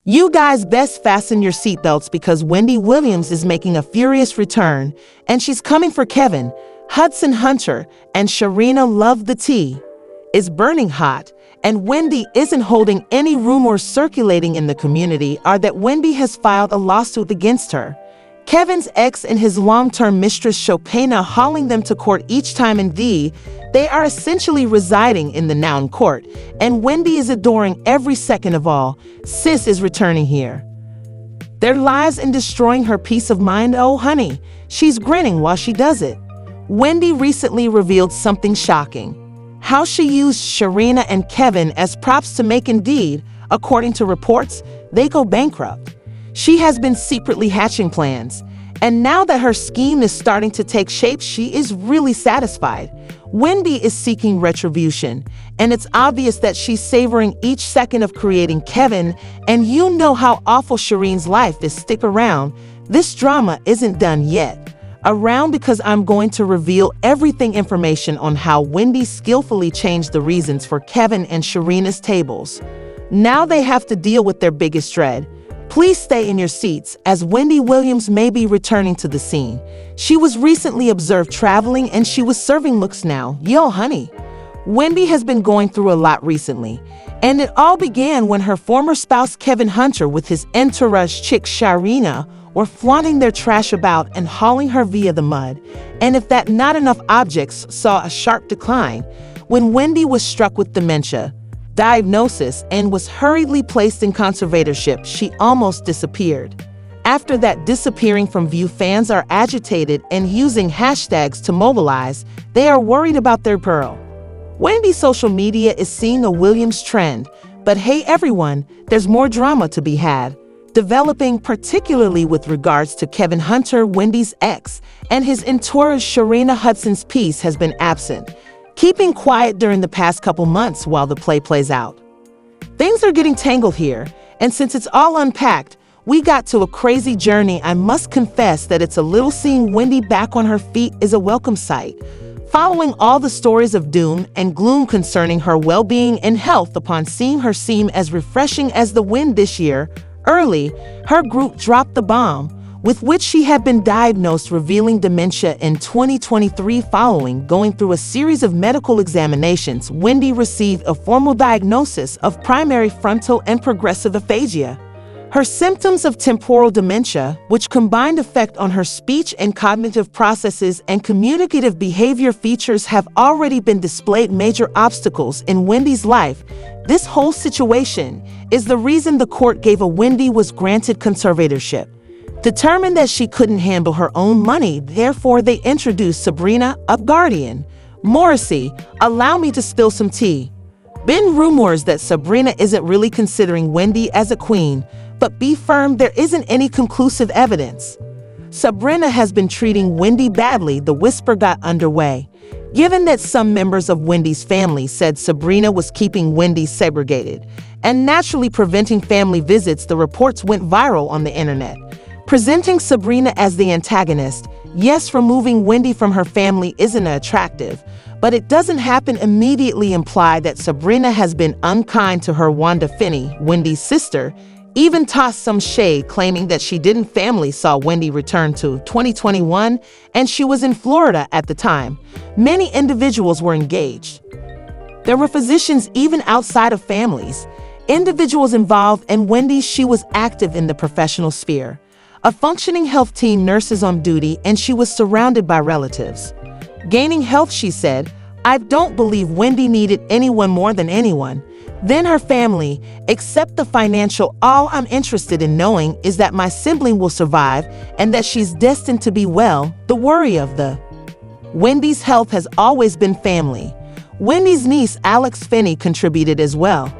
You guys best fasten your seatbelts because Wendy Williams is making a furious return, and she's coming for Kevin. Hudson Hunter and Sharina love the tea. It's burning hot, and Wendy isn't holding any. Rumors circulating in the community are that Wendy has filed a lawsuit against her. Kevin's ex and his long-term mistress Sharina hauling them to court each time. Indeed, they are essentially residing in the noun court, and Wendy is adoring every second of all. Sis is returning here. Their lives and destroying her peace of mind. Oh honey, she's grinning while she does it. Wendy recently revealed something shocking. How she used Sharina and Kevin as props to make. Indeed, according to reports, they go bankrupt. She has been secretly hatching plans, and now that her scheme is starting to take shape, she is really satisfied. Wendy is seeking retribution, and it's obvious that she's savoring each second of creating Kevin, and you know how awful Shireen's life is. Stick around. This drama isn't done yet. Around because I'm going to reveal everything information on how Wendy skillfully changed the reasons for Kevin and Sharina's tables. Now they have to deal with their biggest dread. Please stay in your seats as Wendy Williams may be returning to the scene. She was recently observed traveling and she was serving looks now. Yo honey, Wendy has been going through a lot recently, and it all began when her former spouse Kevin Hunter with his entourage chick Sharina were flaunting their trash about and hauling her via the mud. And if that not enough, objects saw a sharp decline when Wendy was struck with dementia diagnosis and was hurriedly placed in conservatorship. She almost disappeared. After that, disappearing from view, fans are agitated and using hashtags to mobilize. They are worried about their pearl. Wendy's social media is seeing a Williams trend, but hey everyone, there's more drama to be had, developing particularly with regards to Kevin Hunter, Wendy's ex, and his entourage. Sharina Hudson's piece has been absent, keeping quiet during the past couple months while the play plays out. Things are getting tangled here, and since it's all unpacked, we got to a crazy journey. I must confess that it's a little. Seeing Wendy back on her feet is a welcome sight. Following all the stories of doom and gloom concerning her well-being and health, upon seeing her seem as refreshing as the wind this year, early, her group dropped the bomb, with which she had been diagnosed, revealing dementia in 2023. Following going through a series of medical examinations, Wendy received a formal diagnosis of primary frontal and progressive aphasia. Her symptoms of temporal dementia, which combined effect on her speech and cognitive processes and communicative behavior features, have already been displayed. Major obstacles in Wendy's life. This whole situation is the reason the court gave a Wendy was granted conservatorship. Determined that she couldn't handle her own money, therefore they introduced Sabrina, a guardian. Morrissey, allow me to spill some tea. Been rumors that Sabrina isn't really considering Wendy as a queen, but be firm, there isn't any conclusive evidence. Sabrina has been treating Wendy badly. The whisper got underway, given that some members of Wendy's family said Sabrina was keeping Wendy segregated and naturally preventing family visits. The reports went viral on the internet, presenting Sabrina as the antagonist. Yes, removing Wendy from her family isn't attractive, but it doesn't happen immediately imply that Sabrina has been unkind to her. Wanda Finney, Wendy's sister, even tossed some shade, claiming that she didn't. Family saw Wendy return to 2021 and she was in Florida at the time. Many individuals were engaged. There were physicians even outside of families, individuals involved, and Wendy, she was active in the professional sphere. A functioning health team, nurses on duty, and she was surrounded by relatives. Gaining health, she said, I don't believe Wendy needed anyone more than anyone. Then her family, except the financial. All I'm interested in knowing is that my sibling will survive and that she's destined to be well. The worry of the Wendy's health has always been family. Wendy's niece, Alex Finney, contributed as well,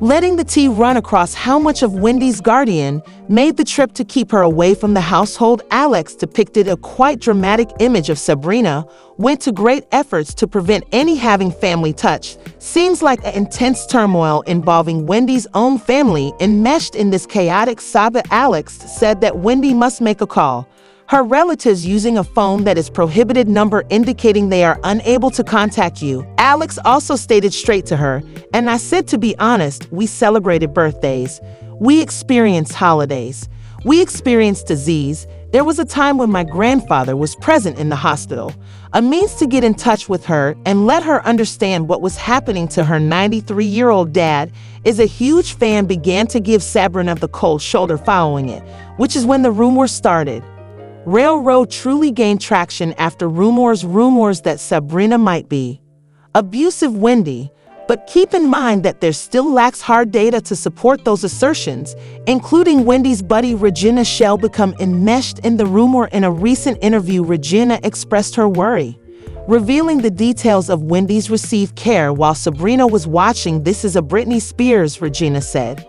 letting the tea run across how much of Wendy's guardian made the trip to keep her away from the household. Alex depicted a quite dramatic image of Sabrina, went to great efforts to prevent any having family touch. Seems like an intense turmoil involving Wendy's own family enmeshed in this chaotic saga. Alex said that Wendy must make a call. Her relatives using a phone that is prohibited number, indicating they are unable to contact you. Alex also stated straight to her, and I said, to be honest, we celebrated birthdays. We experience holidays. We experience disease. There was a time when my grandfather was present in the hospital, a means to get in touch with her and let her understand what was happening to her 93-year-old dad. Is a huge fan began to give Sabrina the cold shoulder following it, which is when the rumor started. Railroad truly gained traction after rumors that Sabrina might be abusive Wendy, but keep in mind that there still lacks hard data to support those assertions, including Wendy's buddy Regina Shell become enmeshed in the rumor. In a recent interview, Regina expressed her worry, revealing the details of Wendy's received care while Sabrina was watching. "This is a Britney Spears," Regina said.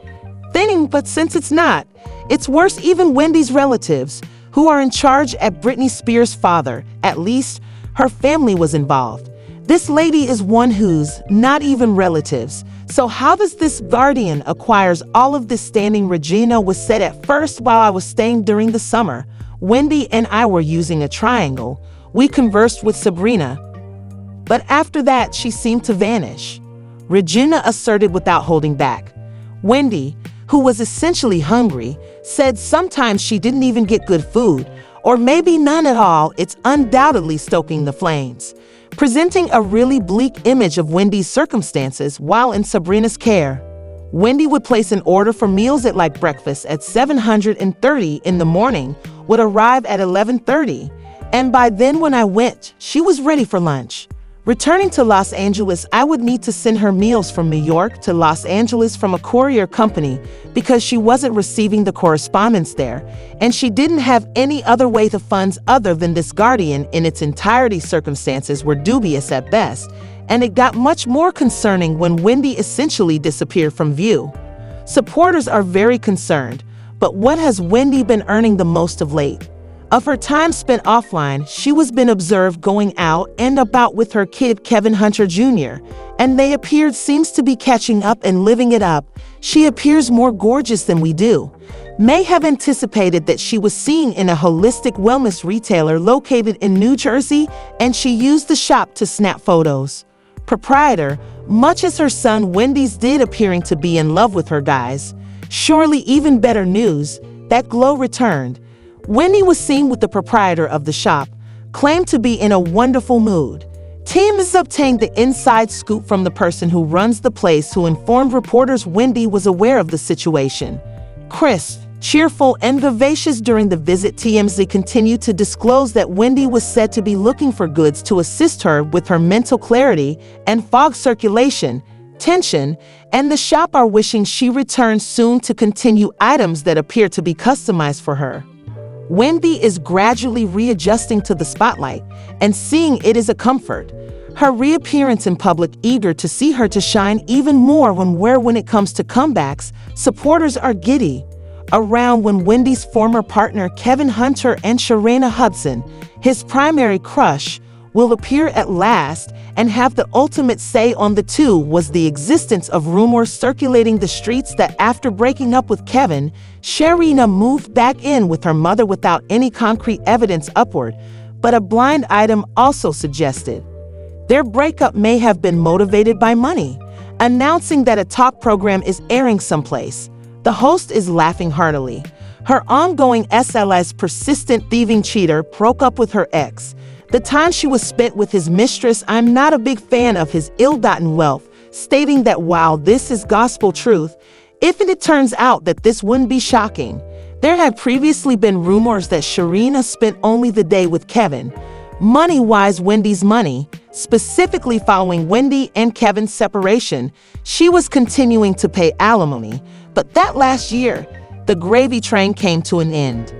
But since it's not, it's worse. Even Wendy's relatives, who are in charge at Britney Spears' father, at least her family was involved. This lady is one who's not even relatives. So how does this guardian acquires all of this standing? Regina was said at first, "While I was staying during the summer, Wendy and I were using a triangle. We conversed with Sabrina, but after that she seemed to vanish," Regina asserted without holding back. Wendy, who was essentially hungry, said sometimes she didn't even get good food, or maybe none at all. It's undoubtedly stoking the flames, presenting a really bleak image of Wendy's circumstances while in Sabrina's care. Wendy would place an order for meals at like breakfast at 7:30 in the morning, would arrive at 11:30, and by then when I went, she was ready for lunch. Returning to Los Angeles, I would need to send her meals from New York to Los Angeles from a courier company because she wasn't receiving the correspondence there, and she didn't have any other way to funds other than this guardian in its entirety. Circumstances were dubious at best, and it got much more concerning when Wendy essentially disappeared from view. Supporters are very concerned, but what has Wendy been earning the most of late? Of her time spent offline, she was been observed going out and about with her kid Kevin Hunter Jr., and they appeared seems to be catching up and living it up. She appears more gorgeous than we do. May have anticipated that she was seen in a holistic wellness retailer located in New Jersey, and she used the shop to snap photos. Proprietor, much as her son Wendy's did, appearing to be in love with her guys. Surely even better news, that glow returned. Wendy was seen with the proprietor of the shop, claimed to be in a wonderful mood. Team has obtained the inside scoop from the person who runs the place, who informed reporters Wendy was aware of the situation. Crisp, cheerful, and vivacious during the visit, TMZ continued to disclose that Wendy was said to be looking for goods to assist her with her mental clarity and fog circulation, tension, and the shop are wishing she returns soon to continue items that appear to be customized for her. Wendy is gradually readjusting to the spotlight, and seeing it is a comfort. Her reappearance in public, eager to see her to shine even more when it comes to comebacks, supporters are giddy. Around when Wendy's former partner Kevin Hunter and Sharina Hudson, his primary crush, will appear at last and have the ultimate say on the two, was the existence of rumors circulating the streets that after breaking up with Kevin, Sharina moved back in with her mother without any concrete evidence upward, but a blind item also suggested their breakup may have been motivated by money, announcing that a talk program is airing someplace. The host is laughing heartily. Her ongoing SLS persistent thieving cheater broke up with her ex. The time she was spent with his mistress, "I'm not a big fan of his ill-gotten wealth," stating that while this is gospel truth, if it turns out that this wouldn't be shocking. There had previously been rumors that Sharina spent only the day with Kevin. Money-wise, Wendy's money, specifically following Wendy and Kevin's separation, she was continuing to pay alimony. But that last year, the gravy train came to an end.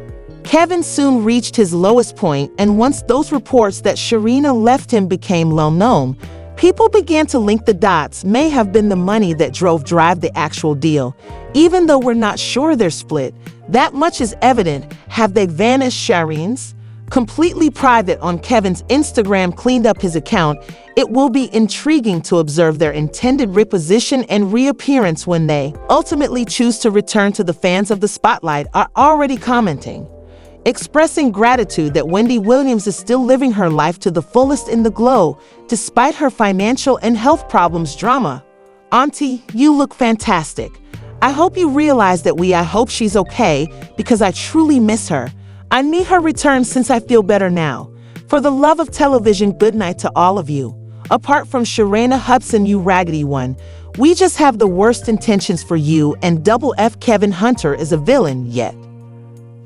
Kevin soon reached his lowest point, and once those reports that Sharina left him became well known, people began to link the dots. May have been the money that drive the actual deal. Even though we're not sure they're split, that much is evident. Have they vanished? Shireen's completely private on Kevin's Instagram cleaned up his account. It will be intriguing to observe their intended reposition and reappearance when they ultimately choose to return to the fans of the spotlight. Are already commenting, expressing gratitude that Wendy Williams is still living her life to the fullest in the glow, despite her financial and health problems. Drama. Auntie, you look fantastic. I hope you realize that I hope she's okay because I truly miss her. I need her return since I feel better now. For the love of television, good night to all of you. Apart from Sharina Hudson, you raggedy one. We just have the worst intentions for you, and double F Kevin Hunter is a villain yet.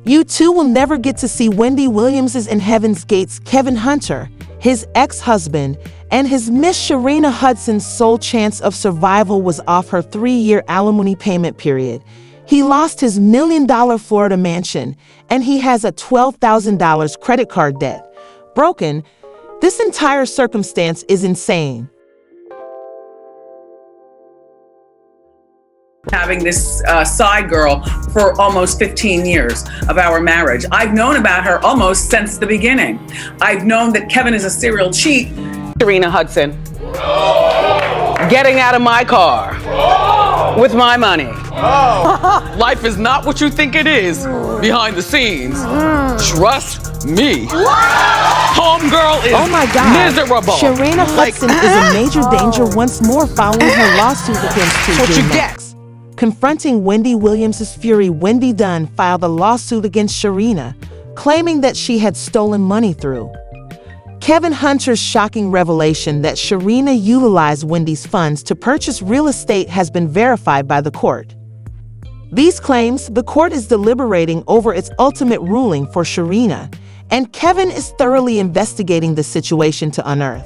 You two will never get to see Wendy Williams' in Heaven's Gates Kevin Hunter, his ex-husband, and his Miss Sharina Hudson's sole chance of survival was off her 3-year alimony payment period. He lost his $1 million Florida mansion, and he has a $12,000 credit card debt. Broken, this entire circumstance is insane. Having this side girl for almost 15 years of our marriage. I've known about her almost since the beginning. I've known that Kevin is a serial cheat. Sharina Hudson, getting out of my car with my money. Life is not what you think it is behind the scenes. Trust me. Homegirl is oh my God. miserable. Sharina Hudson is in major danger once more following her lawsuit against TJ Maxx. Confronting Wendy Williams' fury, Wendy Dunn filed a lawsuit against Sharina, claiming that she had stolen money through Kevin Hunter's shocking revelation that Sharina utilized Wendy's funds to purchase real estate has been verified by the court. These claims, the court is deliberating over its ultimate ruling for Sharina, and Kevin is thoroughly investigating the situation to unearth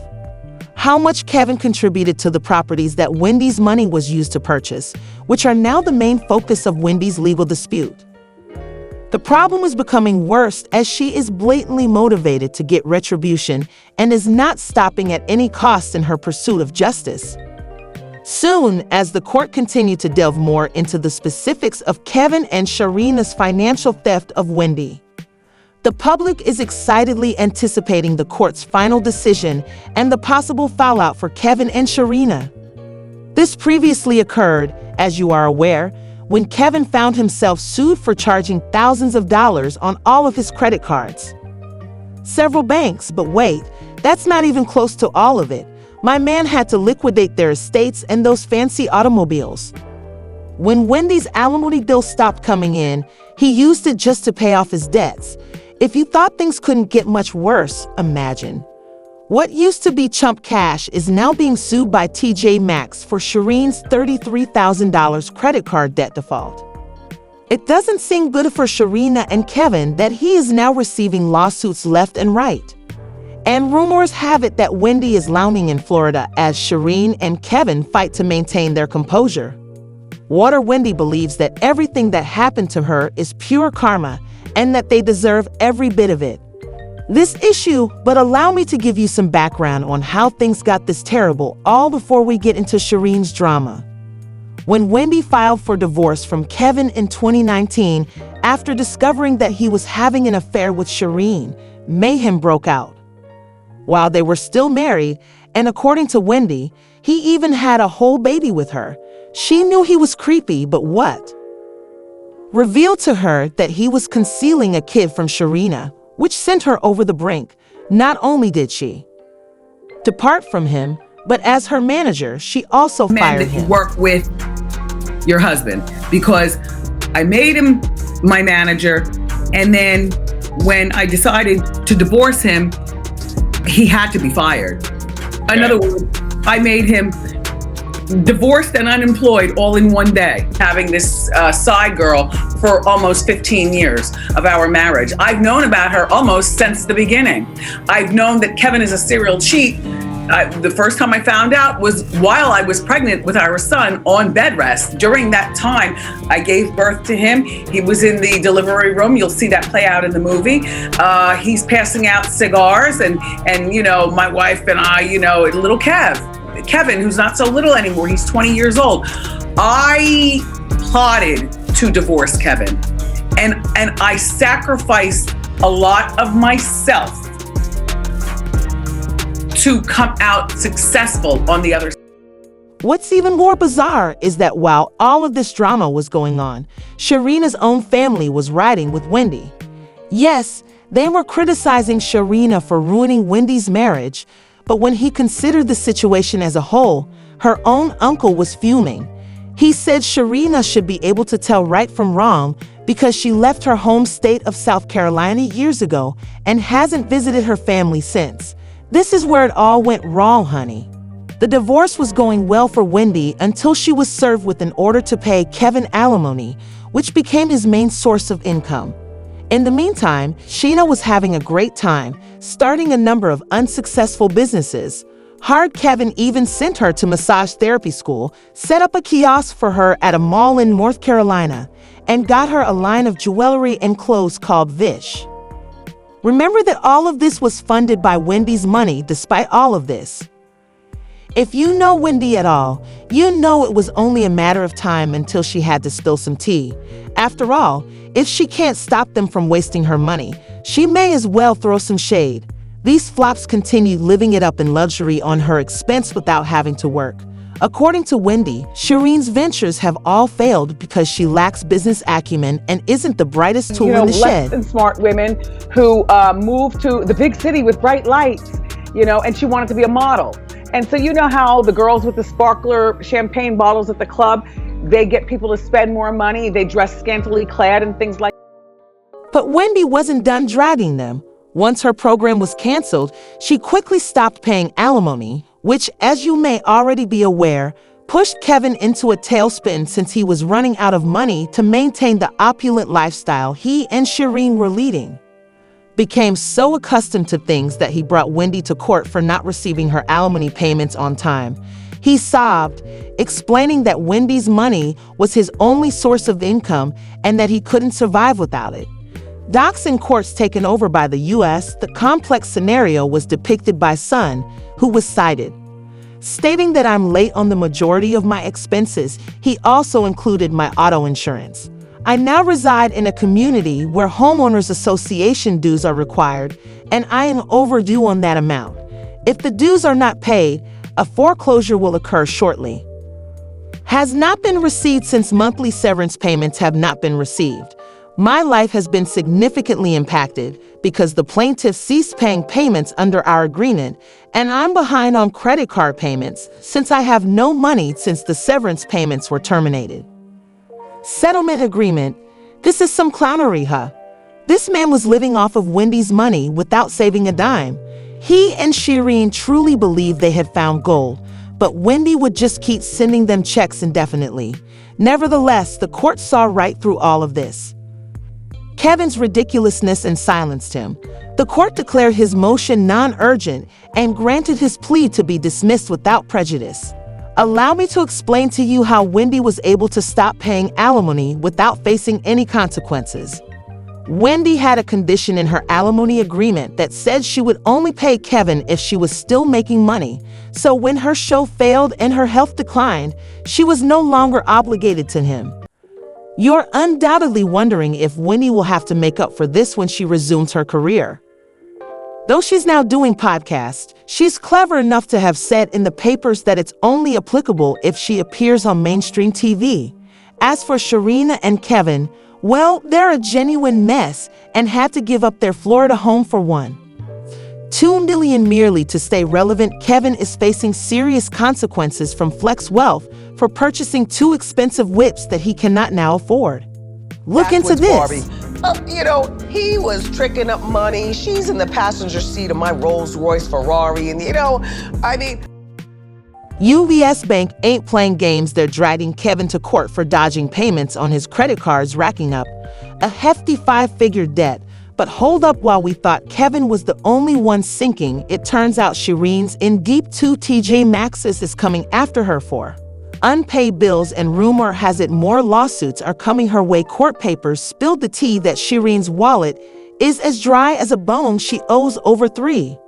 how much Kevin contributed to the properties that Wendy's money was used to purchase, which are now the main focus of Wendy's legal dispute. The problem is becoming worse as she is blatantly motivated to get retribution and is not stopping at any cost in her pursuit of justice. Soon, as the court continued to delve more into the specifics of Kevin and Sharina's financial theft of Wendy, the public is excitedly anticipating the court's final decision and the possible fallout for Kevin and Sharina. This previously occurred, as you are aware, when Kevin found himself sued for charging thousands of dollars on all of his credit cards. Several banks, but wait, that's not even close to all of it. My man had to liquidate their estates and those fancy automobiles. When Wendy's alimony bill stopped coming in, he used it just to pay off his debts. If you thought things couldn't get much worse, imagine. What used to be chump cash is now being sued by TJ Maxx for Shireen's $33,000 credit card debt default. It doesn't seem good for Sharina and Kevin that he is now receiving lawsuits left and right. And rumors have it that Wendy is lounging in Florida as Shireen and Kevin fight to maintain their composure. Water Wendy believes that everything that happened to her is pure karma and that they deserve every bit of it. This issue, but allow me to give you some background on how things got this terrible, all before we get into Shireen's drama. When Wendy filed for divorce from Kevin in 2019, after discovering that he was having an affair with Shireen, mayhem broke out. While they were still married, and according to Wendy, he even had a whole baby with her. She knew he was creepy, but what? Revealed to her that he was concealing a kid from Sharina, which sent her over the brink. Not only did she depart from him, but as her manager, she also fired him. You work with your husband, because I made him my manager, and then when I decided to divorce him, he had to be fired. In other words, I made him divorced and unemployed all in one day. Having this side girl for almost 15 years of our marriage. I've known about her almost since the beginning. I've known that Kevin is a serial cheat. The first time I found out was while I was pregnant with our son on bed rest. During that time, I gave birth to him. He was in the delivery room. You'll see that play out in the movie. He's passing out cigars, and you know, my wife and I, you know, little Kevin, who's not so little anymore, he's 20 years old. I plotted to divorce Kevin, and I sacrificed a lot of myself to come out successful on the other side. What's even more bizarre is that while all of this drama was going on, Sharina's own family was riding with Wendy. Yes, they were criticizing Sharina for ruining Wendy's marriage, but when he considered the situation as a whole, her own uncle was fuming. He said Sharina should be able to tell right from wrong because she left her home state of South Carolina years ago and hasn't visited her family since. This is where it all went wrong, honey. The divorce was going well for Wendy until she was served with an order to pay Kevin alimony, which became his main source of income. In the meantime, Sheena was having a great time, starting a number of unsuccessful businesses. Hard Kevin even sent her to massage therapy school, set up a kiosk for her at a mall in North Carolina, and got her a line of jewelry and clothes called Vish. Remember that all of this was funded by Wendy's money despite all of this. If you know Wendy at all, you know it was only a matter of time until she had to spill some tea. After all, if she can't stop them from wasting her money, she may as well throw some shade. These flops continued living it up in luxury on her expense without having to work. According to Wendy, Shireen's ventures have all failed because she lacks business acumen and isn't the brightest tool in the shed. Less than smart women who moved to the big city with bright lights, and she wanted to be a model. And so you know how the girls with the sparkler champagne bottles at the club, they get people to spend more money, they dress scantily clad and things like that. But Wendy wasn't done dragging them. Once her program was canceled, she quickly stopped paying alimony, which, as you may already be aware, pushed Kevin into a tailspin since he was running out of money to maintain the opulent lifestyle he and Shireen were leading. Became so accustomed to things that he brought Wendy to court for not receiving her alimony payments on time. He sobbed, explaining that Wendy's money was his only source of income and that he couldn't survive without it. Docs in courts taken over by the U.S., the complex scenario was depicted by Sun, who was cited. Stating that I'm late on the majority of my expenses, he also included my auto insurance. I now reside in a community where homeowners association dues are required, and I am overdue on that amount. If the dues are not paid, a foreclosure will occur shortly. Has not been received since monthly severance payments have not been received. My life has been significantly impacted because the plaintiff ceased paying payments under our agreement, and I'm behind on credit card payments since I have no money since the severance payments were terminated. Settlement agreement. This is some clownery, huh? This man was living off of Wendy's money without saving a dime. He and Shireen truly believed they had found gold, but Wendy would just keep sending them checks indefinitely. Nevertheless, the court saw right through all of this. Kevin's ridiculousness and silenced him. The court declared his motion non-urgent and granted his plea to be dismissed without prejudice. Allow me to explain to you how Wendy was able to stop paying alimony without facing any consequences. Wendy had a condition in her alimony agreement that said she would only pay Kevin if she was still making money. So when her show failed and her health declined, she was no longer obligated to him. You're undoubtedly wondering if Wendy will have to make up for this when she resumes her career. Though she's now doing podcasts, she's clever enough to have said in the papers that it's only applicable if she appears on mainstream TV. As for Sharina and Kevin, well, they're a genuine mess and had to give up their Florida home for one. $2 million merely to stay relevant. Kevin is facing serious consequences from Flex Wealth for purchasing 2 expensive whips that he cannot now afford. Look into this. Barbie. He was tricking up money. She's in the passenger seat of my Rolls Royce Ferrari. And, UBS Bank ain't playing games. They're dragging Kevin to court for dodging payments on his credit cards, racking up a hefty 5-figure debt. But hold up, while we thought Kevin was the only one sinking, it turns out Shireen's in deep too. TJ Maxx is coming after her for unpaid bills, and rumor has it more lawsuits are coming her way. Court papers spilled the tea that Shireen's wallet is as dry as a bone. She owes over $3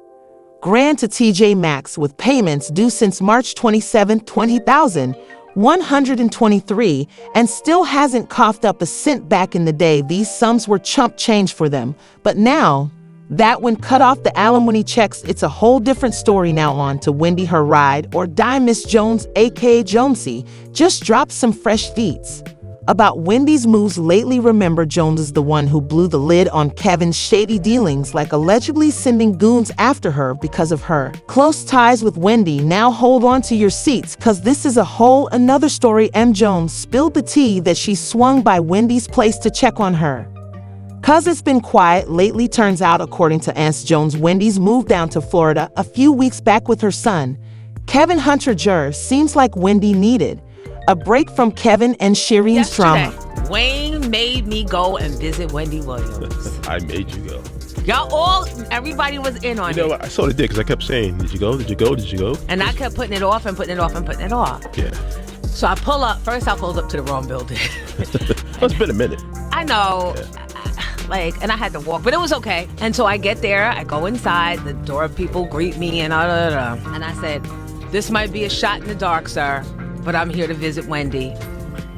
grand to TJ Maxx, with payments due since March 27, 2023, and still hasn't coughed up a cent. Back in the day, these sums were chump change for them. But now that when cut off the alimony checks, it's a whole different story. Now on to Wendy. Her ride or die Miss Jones, aka Jonesy, just dropped some fresh feats. about Wendy's moves lately. Remember, Jones is the one who blew the lid on Kevin's shady dealings, like allegedly sending goons after her because of her close ties with Wendy. Now hold on to your seats, cause this is a whole another story. M. Jones spilled the tea that she swung by Wendy's place to check on her. Cause it's been quiet lately. Turns out, according to Aunt Jones, Wendy's moved down to Florida a few weeks back with her son, Kevin Hunter Jr. Seems like Wendy needed a break from Kevin and Shireen's drama. Wayne made me go and visit Wendy Williams. I made you go. Everybody was in on You know it. what? I sort of did because I kept saying, did you go? Did you go? Did you go? And I kept putting it off and putting it off and putting it off. Yeah. So I pull up. First, I pulled up to the wrong building. Well, it's been a minute. I know. Yeah. And I had to walk, but it was okay. And so I get there, I go inside, the door people greet me and and I said, "This might be a shot in the dark, sir, but I'm here to visit Wendy."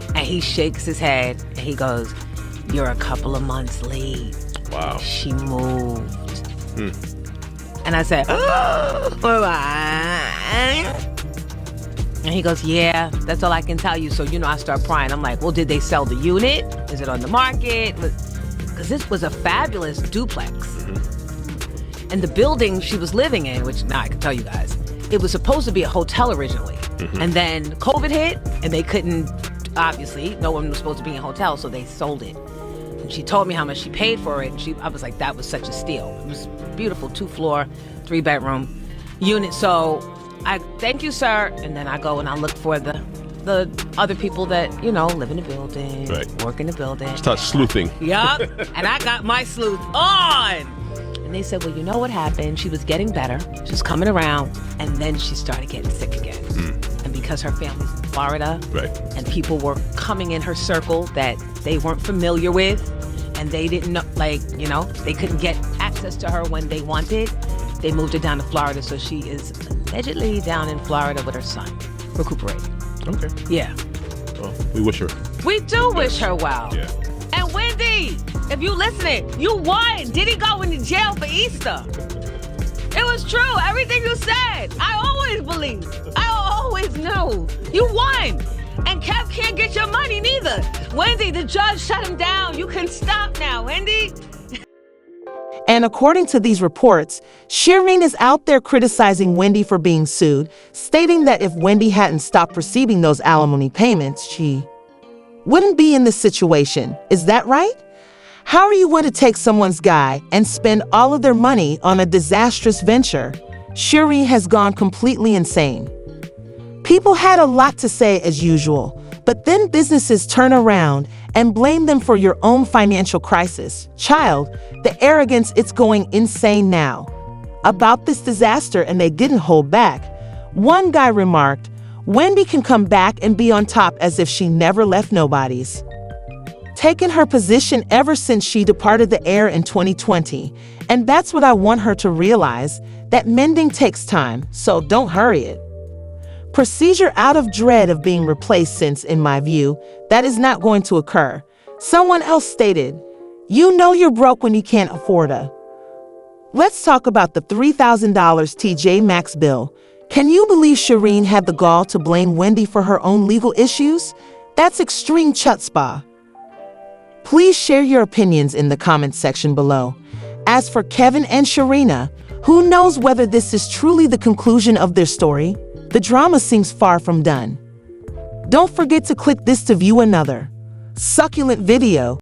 And he shakes his head and he goes, "You're a couple of months late. Wow. She moved." And I said, "Oh, and he goes, "Yeah, that's all I can tell you." So, I start prying. I'm like, "Well, did they sell the unit? Is it on the market?" Because this was a fabulous duplex. And the building she was living in, which now I can tell you guys, it was supposed to be a hotel originally. And then COVID hit and they couldn't, obviously, no one was supposed to be in a hotel, so they sold it. And she told me how much she paid for it. And I was like, that was such a steal. It was beautiful, 2-floor, 3-bedroom unit. So I thank you, sir. And then I go and I look for the other people that, live in the building, Right. work in the building. Start sleuthing. Yup. And I got my sleuth on. And they said, well, you know what happened? She was getting better. She was coming around. And then she started getting sick again. And because her family's in Florida, Right. and people were coming in her circle that they weren't familiar with, and they didn't know, they couldn't get access to her when they wanted, they moved her down to Florida. So she is allegedly down in Florida with her son, recuperating. Okay. Yeah. Well, we wish her. We do wish her well. Yeah. And Wendy, if you listening, you won. Did he go into jail for Easter? It was true. Everything you said. I always believed. I always knew. You won. And Kev can't get your money neither. Wendy, the judge shut him down. You can stop now, Wendy. And according to these reports, Shireen is out there criticizing Wendy for being sued, stating that if Wendy hadn't stopped receiving those alimony payments, she wouldn't be in this situation. Is that right? How are you going to take someone's guy and spend all of their money on a disastrous venture? Shireen has gone completely insane. People had a lot to say as usual, but then businesses turn around and blame them for your own financial crisis. Child, the arrogance, it's going insane now. About this disaster, and they didn't hold back. One guy remarked, Wendy can come back and be on top as if she never left nobody's taken her position ever since she departed the air in 2020. And that's what I want her to realize, that mending takes time, so don't hurry it. Procedure out of dread of being replaced, since, in my view, that is not going to occur. Someone else stated, you know you're broke when you can't afford a. Let's talk about the $3,000 TJ Maxx bill. Can you believe Shireen had the gall to blame Wendy for her own legal issues? That's extreme chutzpah. Please share your opinions in the comments section below. As for Kevin and Sharina, who knows whether this is truly the conclusion of their story? The drama seems far from done. Don't forget to click this to view another succulent video.